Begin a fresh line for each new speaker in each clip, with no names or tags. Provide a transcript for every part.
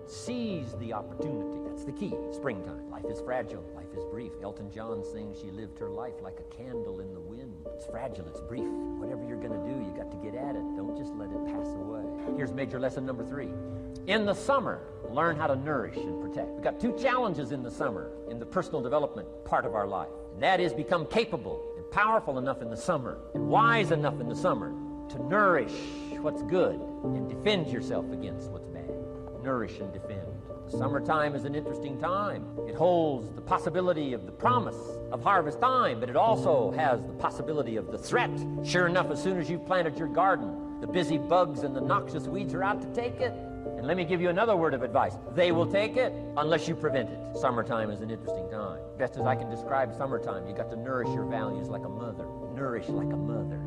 Seize the opportunity. That's the key. Springtime. Life is fragile. Life is brief. Elton John sings, she lived her life like a candle in the wind. It's fragile. It's brief. Whatever you're going to do, you got to get at it. Don't just let it pass away. Here's major lesson number 3. In the summer, learn how to nourish and protect. We've got 2 challenges in the summer in the personal development part of our life. And that is become capable and powerful enough in the summer and wise enough in the summer to nourish what's good and defend yourself against what's bad. Nourish and defend. The summertime is an interesting time. It holds the possibility of the promise of harvest time, but it also has the possibility of the threat. Sure enough, as soon as you've planted your garden, the busy bugs and the noxious weeds are out to take it. And let me give you another word of advice. They will take it unless you prevent it. Summertime is an interesting time. Best as I can describe summertime, you got to nourish your values like a mother. Nourish like a mother.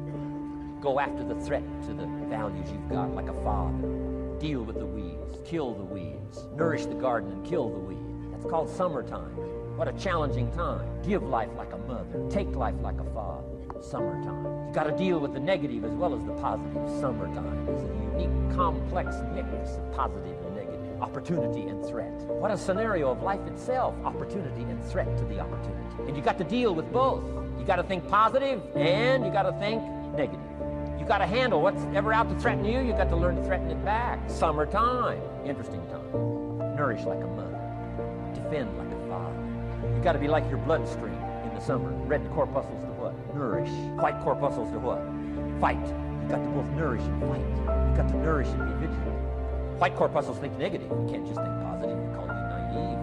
Go after the threat to the values you've got like a father. Deal with the weeds, kill the weeds, nourish the garden and kill the weeds. That's called summertime. What a challenging time. Give life like a mother, take life like a father. Summertime. You got to deal with the negative as well as the positive. Summertime is a unique, complex mix of positive and negative, opportunity and threat. What a scenario of life itself, opportunity and threat to the opportunity. And you got to deal with both. You got to think positive and you got to think negative. You got to handle what's ever out to threaten you. You got to learn to threaten it back. Summertime, interesting time. Nourish like a mother, defend like a father. You got to be like your bloodstream in the summer. Red corpuscles to what? Nourish. White corpuscles to what? Fight. You got to both nourish and fight. You got to nourish and be vigilant. White corpuscles think negative. You can't just think positive. They call you naive.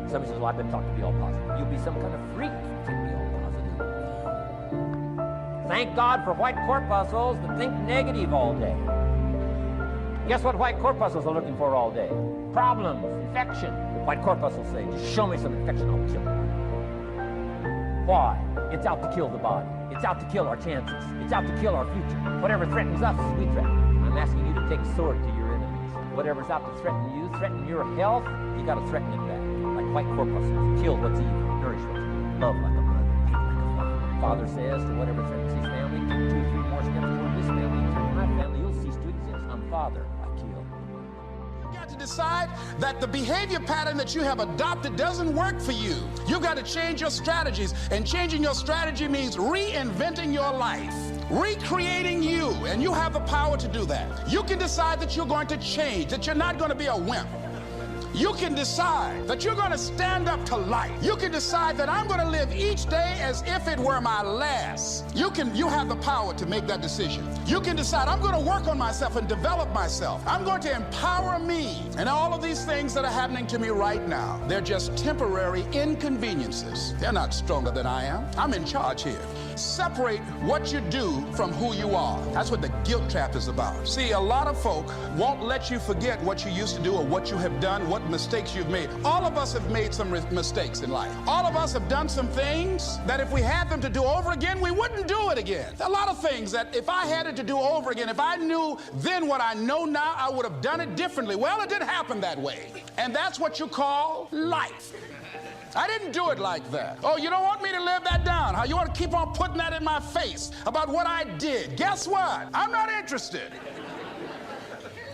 Somebody says, well, I've been taught to be all positive. You'll be some kind of freak if you can't be all positive. Thank God for white corpuscles that think negative all day. Guess what white corpuscles are looking for all day? Problems, infection. White corpuscles say, just show me some infection, I'll kill it. Why? It's out to kill the body. It's out to kill our chances. It's out to kill our future. Whatever threatens us, we threaten. I'm asking you to take a sword to your enemies. Whatever's out to threaten your health, you got to threaten it back. Like white corpuscles. Kill what's evil. Nourish what's good. Love like a mother. Hate like a father. Father says to whatever threatens his family, take 2 or 3 more steps toward this family. Toward my family, you'll cease to exist. I'm father. I kill.
You've got to decide that the behavior pattern that you have adopted doesn't work for you. You've got to change your strategies, and changing your strategy means reinventing your life, recreating you, and you have the power to do that. You can decide that you're going to change, that you're not going to be a wimp. You can decide that you're going to stand up to life. You can decide that I'm going to live each day as if it were my last. You have the power to make that decision. You can decide I'm going to work on myself and develop myself. I'm going to empower me. And all of these things that are happening to me right now, they're just temporary inconveniences. They're not stronger than I am. I'm in charge here. Separate what you do from who you are. That's what the guilt trap is about. See, a lot of folk won't let you forget what you used to do or what you have done, what mistakes you've made. All of us have made some mistakes in life. All of us have done some things that if we had them to do over again, we wouldn't do it again. A lot of things that if I had it to do over again, if I knew then what I know now, I would have done it differently. Well, it didn't happen that way. And that's what you call life. I didn't do it like that. Oh, you don't want me to live that down, huh? You want to keep on putting that in my face about what I did. Guess what? I'm not interested.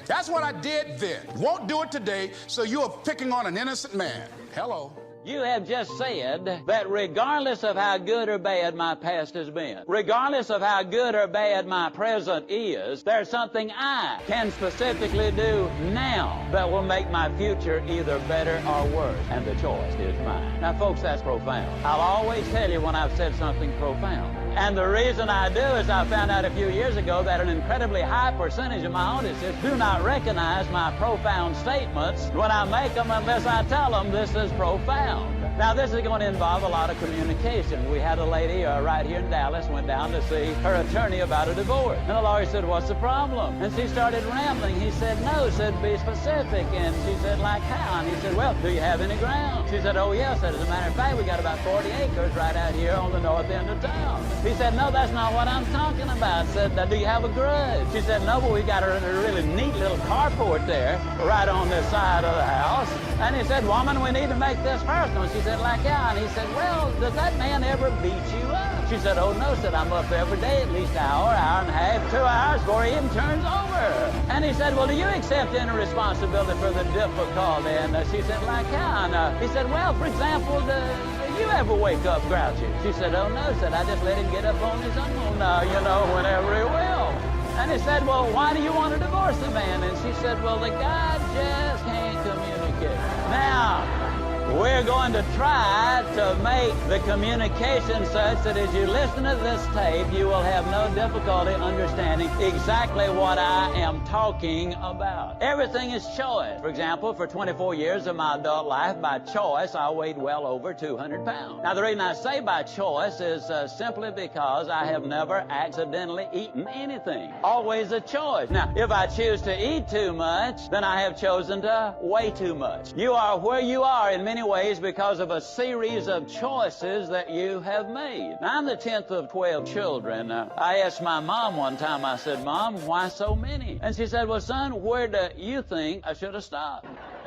That's what I did then. Won't do it today, so you are picking on an innocent man. Hello.
You have just said that regardless of how good or bad my past has been, regardless of how good or bad my present is, there's something I can specifically do now that will make my future either better or worse, and the choice is mine. Now, folks, that's profound. I'll always tell you when I've said something profound. And the reason I do is I found out a few years ago that an incredibly high percentage of my audiences do not recognize my profound statements when I make them unless I tell them this is profound. Now, this is going to involve a lot of communication. We had a lady right here in Dallas went down to see her attorney about a divorce. And the lawyer said, what's the problem? And she started rambling. He said, no, said, be specific. And she said, like how? And he said, well, do you have any ground? She said, oh, yes. Said, as a matter of fact, we got about 40 acres right out here on the north end of town. He said, no, that's not what I'm talking about. I said, do you have a grudge? She said, no, but we got a really neat little carport there right on this side of the house. And he said, woman, we need to make this personal. She said, like, yeah. And he said, well, does that man ever beat you up? She said, oh, no. Said, I'm up every day at least an hour, hour and a half, 2 hours before he even turns over. And he said, well, do you accept any responsibility for the difficulty? And she said, like, how? And he said, well, for example, do you ever wake up grouchy? She said, oh, no. Said, I just let him get up on his own, whenever he will. And he said, well, why do you want to divorce the man? And she said, well, the guy just can't communicate. Now, we're going to try to make the communication such that as you listen to this tape, you will have no difficulty understanding exactly what I am talking about. Everything is choice. For example, for 24 years of my adult life, by choice, I weighed well over 200 pounds. Now, the reason I say by choice is simply because I have never accidentally eaten anything. Always a choice. Now, if I choose to eat too much, then I have chosen to weigh too much. You are where you are in many ways because of a series of choices that you have made. Now, I'm the 10th of 12 children. I asked my mom one time, I said, Mom, why so many? And she said, well, son, where do you think I should have stopped?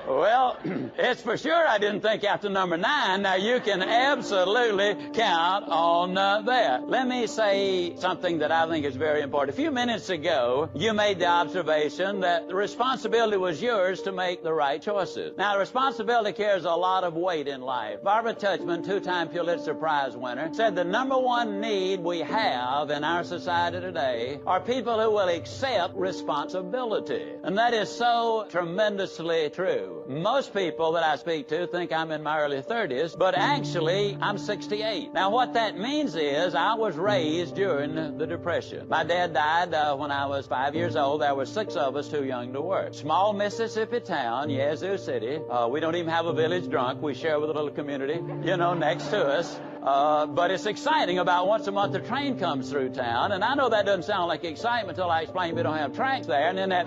Well, it's for sure I didn't think after number 9. Now, you can absolutely count on that. Let me say something that I think is very important. A few minutes ago, you made the observation that the responsibility was yours to make the right choices. Now, the responsibility carries a lot of weight in life. Barbara Tuchman, 2-time Pulitzer Prize winner, said the number one need we have in our society today are people who will accept responsibility. And that is so tremendously true. Most people that I speak to think I'm in my early 30s, but actually I'm 68. Now, what that means is I was raised during the Depression. My dad died when I was 5 years old. There were 6 of us too young to work. Small Mississippi town, Yazoo City. We don't even have a village drunk. We share with a little community, next to us. But it's exciting. About once a month, the train comes through town. And I know that doesn't sound like excitement until I explain we don't have tracks there. And then that,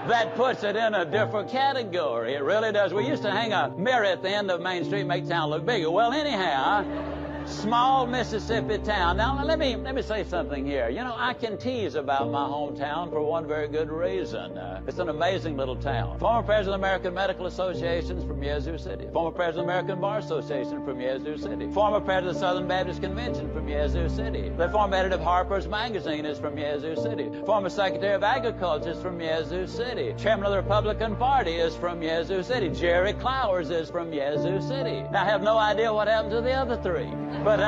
that puts it in a different category. It really does. We used to hang a mirror at the end of Main Street, make town look bigger. Well, anyhow, small Mississippi town. Now, let me say something here. I can tease about my hometown for one very good reason. It's an amazing little town. Former president of the American Medical Association is from Yazoo City. Former president of the American Bar Association from Yazoo City. Former president of the Southern Baptist Convention from Yazoo City. The former editor of Harper's Magazine is from Yazoo City. Former secretary of Agriculture is from Yazoo City. Chairman of the Republican Party is from Yazoo City. Jerry Clowers is from Yazoo City. Now, I have no idea what happened to the other 3. But,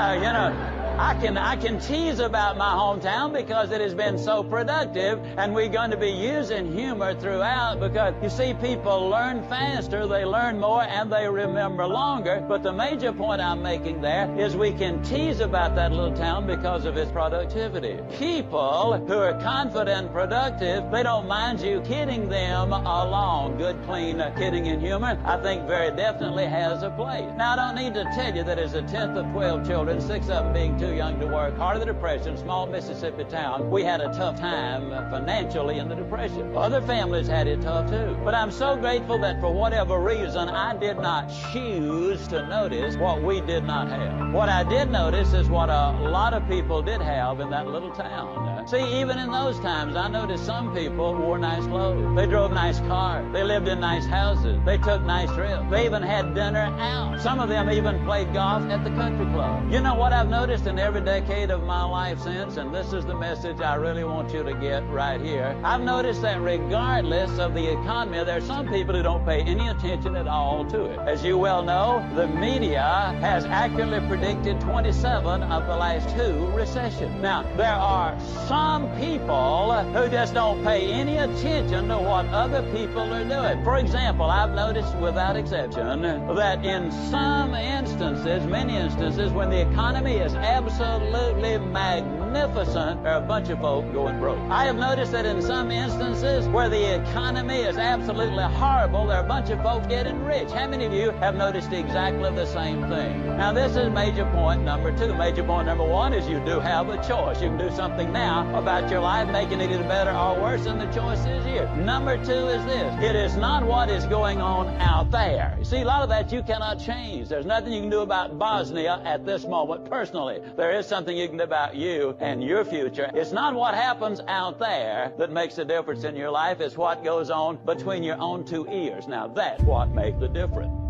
I can tease about my hometown because it has been so productive, and we're going to be using humor throughout because, you see, people learn faster, they learn more, and they remember longer. But the major point I'm making there is we can tease about that little town because of its productivity. People who are confident and productive, they don't mind you kidding them along. Good, clean kidding and humor, I think, very definitely has a place. Now, I don't need to tell you that as a 10th of 12 children, 6 of them being too young to work, heart of the Depression, small Mississippi town, we had a tough time financially in the Depression. Other families had it tough too. But I'm so grateful that for whatever reason, I did not choose to notice what we did not have. What I did notice is what a lot of people did have in that little town. See, even in those times, I noticed some people wore nice clothes. They drove nice cars. They lived in nice houses. They took nice trips. They even had dinner out. Some of them even played golf at the country club. You know what I've noticed in every decade of my life since, and this is the message I really want you to get right here. I've noticed that regardless of the economy, there are some people who don't pay any attention at all to it. As you well know, the media has accurately predicted 27 of the last 2 recessions. Now, there are some people who just don't pay any attention to what other people are doing. For example, I've noticed without exception that in some instances, many instances, when the economy is absolutely magnificent, there are a bunch of folk going broke. I have noticed that in some instances where the economy is absolutely horrible, there are a bunch of folks getting rich. How many of you have noticed exactly the same thing? Now, this is major point number 2. Major point number 1 is you do have a choice. You can do something now about your life, making it either better or worse, and the choice is here. Number 2 is this. It is not what is going on out there. You see, a lot of that you cannot change. There's nothing you can do about Bosnia at this moment personally. There is something you can do about you and your future. It's not what happens out there that makes a difference in your life. It's what goes on between your own two ears. Now that's what makes the difference.